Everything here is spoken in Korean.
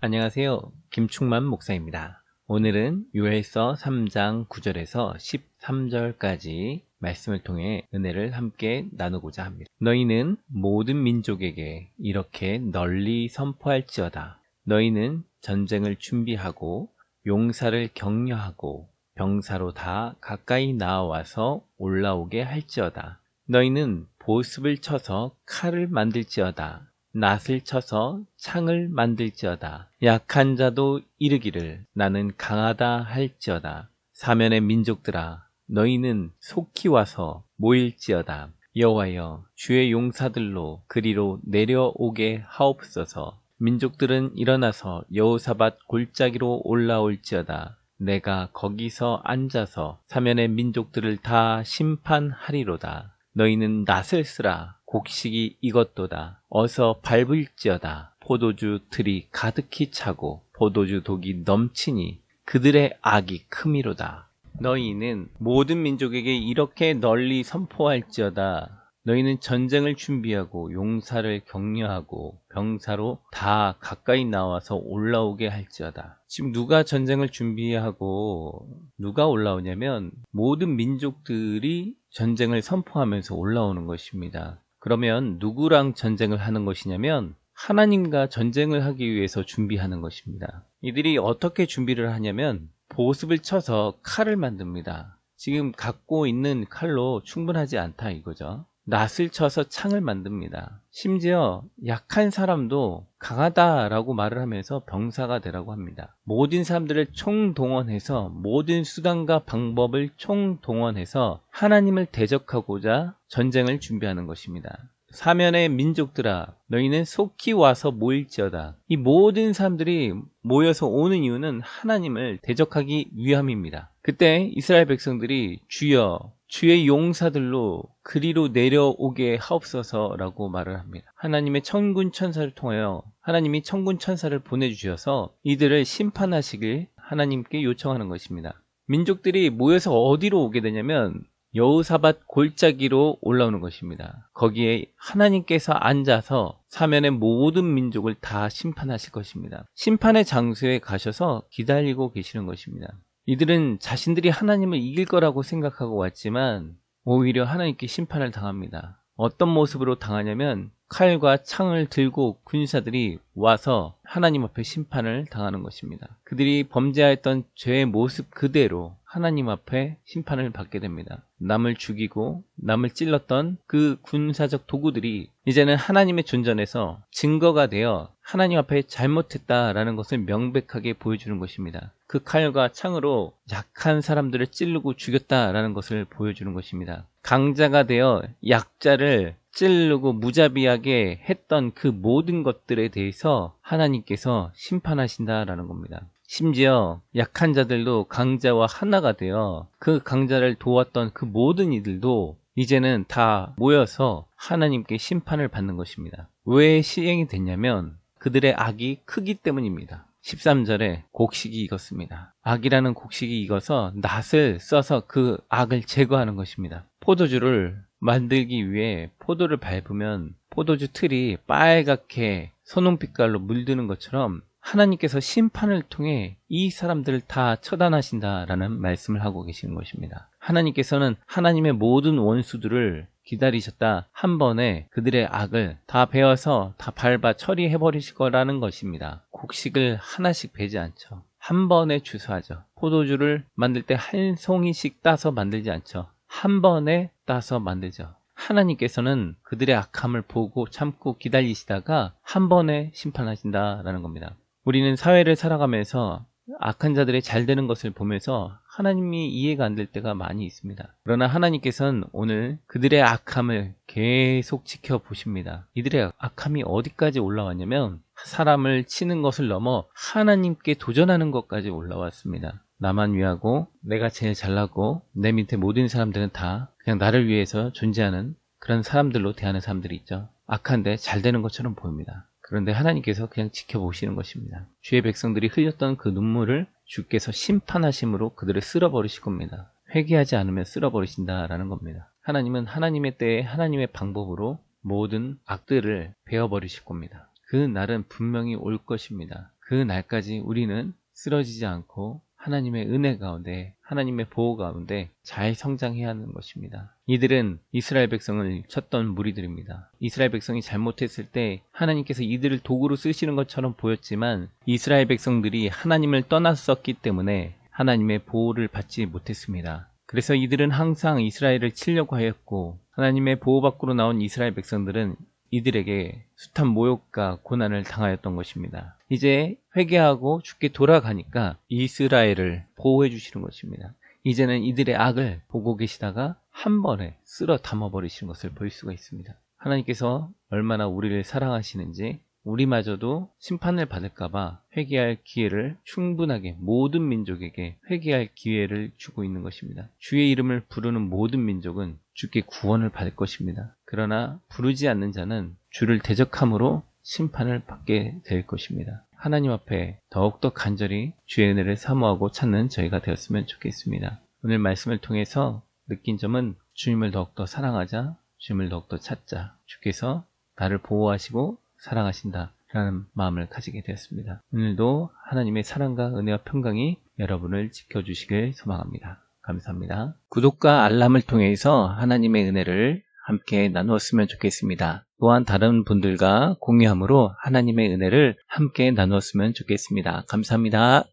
안녕하세요. 김충만 목사입니다. 오늘은 요엘서 3장 9절에서 13절까지 말씀을 통해 은혜를 함께 나누고자 합니다. 너희는 모든 민족에게 이렇게 널리 선포할지어다. 너희는 전쟁을 준비하고 용사를 격려하고 병사로 다 가까이 나와서 올라오게 할지어다. 너희는 보습을 쳐서 칼을 만들지어다. 낫을 쳐서 창을 만들지어다. 약한 자도 이르기를 나는 강하다 할지어다. 사면의 민족들아 너희는 속히 와서 모일지어다. 여호와여 주의 용사들로 그리로 내려오게 하옵소서. 민족들은 일어나서 여호사밧 골짜기로 올라올지어다. 내가 거기서 앉아서 사면의 민족들을 다 심판하리로다. 너희는 낫을 쓰라. 곡식이 익었도다. 어서 밟을지어다. 포도주 틀이 가득히 차고 포도주 독이 넘치니 그들의 악이 크미로다. 너희는 모든 민족에게 이렇게 널리 선포할지어다. 너희는 전쟁을 준비하고 용사를 격려하고 병사로 다 가까이 나와서 올라오게 할지어다. 지금 누가 전쟁을 준비하고 누가 올라오냐면 모든 민족들이 전쟁을 선포하면서 올라오는 것입니다. 그러면 누구랑 전쟁을 하는 것이냐면 하나님과 전쟁을 하기 위해서 준비하는 것입니다. 이들이 어떻게 준비를 하냐면 보습을 쳐서 칼을 만듭니다. 지금 갖고 있는 칼로 충분하지 않다 이거죠. 낫을 쳐서 창을 만듭니다. 심지어 약한 사람도 강하다라고 말을 하면서 병사가 되라고 합니다. 모든 사람들을 총동원해서 모든 수단과 방법을 총동원해서 하나님을 대적하고자 전쟁을 준비하는 것입니다. 사면의 민족들아 너희는 속히 와서 모일지어다. 이 모든 사람들이 모여서 오는 이유는 하나님을 대적하기 위함입니다. 그때 이스라엘 백성들이 주여 주의 용사들로 그리로 내려오게 하옵소서라고 말을 합니다. 하나님의 천군 천사를 통하여 하나님이 천군 천사를 보내주셔서 이들을 심판하시길 하나님께 요청하는 것입니다. 민족들이 모여서 어디로 오게 되냐면 여호사밧 골짜기로 올라오는 것입니다. 거기에 하나님께서 앉아서 사면의 모든 민족을 다 심판하실 것입니다. 심판의 장소에 가셔서 기다리고 계시는 것입니다. 이들은 자신들이 하나님을 이길 거라고 생각하고 왔지만 오히려 하나님께 심판을 당합니다. 어떤 모습으로 당하냐면 칼과 창을 들고 군사들이 와서 하나님 앞에 심판을 당하는 것입니다. 그들이 범죄하였던 죄의 모습 그대로 하나님 앞에 심판을 받게 됩니다. 남을 죽이고 남을 찔렀던 그 군사적 도구들이 이제는 하나님의 존전에서 증거가 되어 하나님 앞에 잘못했다라는 것을 명백하게 보여주는 것입니다. 그 칼과 창으로 약한 사람들을 찌르고 죽였다라는 것을 보여주는 것입니다. 강자가 되어 약자를 찌르고 무자비하게 했던 그 모든 것들에 대해서 하나님께서 심판하신다라는 겁니다. 심지어 약한 자들도 강자와 하나가 되어 그 강자를 도왔던 그 모든 이들도 이제는 다 모여서 하나님께 심판을 받는 것입니다. 왜 시행이 됐냐면 그들의 악이 크기 때문입니다. 13절에 곡식이 익었습니다. 악이라는 곡식이 익어서 낫을 써서 그 악을 제거하는 것입니다. 포도주를 만들기 위해 포도를 밟으면 포도주 틀이 빨갛게 선홍빛깔로 물드는 것처럼 하나님께서 심판을 통해 이 사람들을 다 처단하신다라는 말씀을 하고 계시는 것입니다. 하나님께서는 하나님의 모든 원수들을 기다리셨다 한 번에 그들의 악을 다 베어서 다 밟아 처리해 버리실 거라는 것입니다. 곡식을 하나씩 베지 않죠. 한 번에 주수하죠. 포도주를 만들 때 한 송이씩 따서 만들지 않죠. 한 번에 따서 만들죠. 하나님께서는 그들의 악함을 보고 참고 기다리시다가 한 번에 심판하신다라는 겁니다. 우리는 사회를 살아가면서 악한 자들의 잘 되는 것을 보면서 하나님이 이해가 안 될 때가 많이 있습니다. 그러나 하나님께서는 오늘 그들의 악함을 계속 지켜보십니다. 이들의 악함이 어디까지 올라왔냐면 사람을 치는 것을 넘어 하나님께 도전하는 것까지 올라왔습니다. 나만 위하고 내가 제일 잘나고 내 밑에 모든 사람들은 다 그냥 나를 위해서 존재하는 그런 사람들로 대하는 사람들이 있죠. 악한데 잘 되는 것처럼 보입니다. 그런데 하나님께서 그냥 지켜보시는 것입니다. 주의 백성들이 흘렸던 그 눈물을 주께서 심판하심으로 그들을 쓸어버리실 겁니다. 회개하지 않으면 쓸어버리신다라는 겁니다. 하나님은 하나님의 때에 하나님의 방법으로 모든 악들을 베어버리실 겁니다. 그 날은 분명히 올 것입니다. 그 날까지 우리는 쓰러지지 않고 하나님의 은혜 가운데, 하나님의 보호 가운데 잘 성장해야 하는 것입니다. 이들은 이스라엘 백성을 쳤던 무리들입니다. 이스라엘 백성이 잘못했을 때 하나님께서 이들을 도구로 쓰시는 것처럼 보였지만 이스라엘 백성들이 하나님을 떠났었기 때문에 하나님의 보호를 받지 못했습니다. 그래서 이들은 항상 이스라엘을 치려고 하였고, 하나님의 보호 밖으로 나온 이스라엘 백성들은 이들에게 숱한 모욕과 고난을 당하였던 것입니다. 이제 회개하고 주께 돌아가니까 이스라엘을 보호해 주시는 것입니다. 이제는 이들의 악을 보고 계시다가 한 번에 쓸어 담아버리시는 것을 볼 수가 있습니다. 하나님께서 얼마나 우리를 사랑하시는지, 우리마저도 심판을 받을까봐 회개할 기회를 충분하게 모든 민족에게 회개할 기회를 주고 있는 것입니다. 주의 이름을 부르는 모든 민족은 주께 구원을 받을 것입니다. 그러나 부르지 않는 자는 주를 대적함으로 심판을 받게 될 것입니다. 하나님 앞에 더욱더 간절히 주의 은혜를 사모하고 찾는 저희가 되었으면 좋겠습니다. 오늘 말씀을 통해서 느낀 점은 주님을 더욱더 사랑하자, 주님을 더욱더 찾자, 주께서 나를 보호하시고 사랑하신다 라는 마음을 가지게 되었습니다. 오늘도 하나님의 사랑과 은혜와 평강이 여러분을 지켜주시길 소망합니다. 감사합니다. 구독과 알람을 통해서 하나님의 은혜를 함께 나누었으면 좋겠습니다. 또한 다른 분들과 공유함으로 하나님의 은혜를 함께 나누었으면 좋겠습니다. 감사합니다.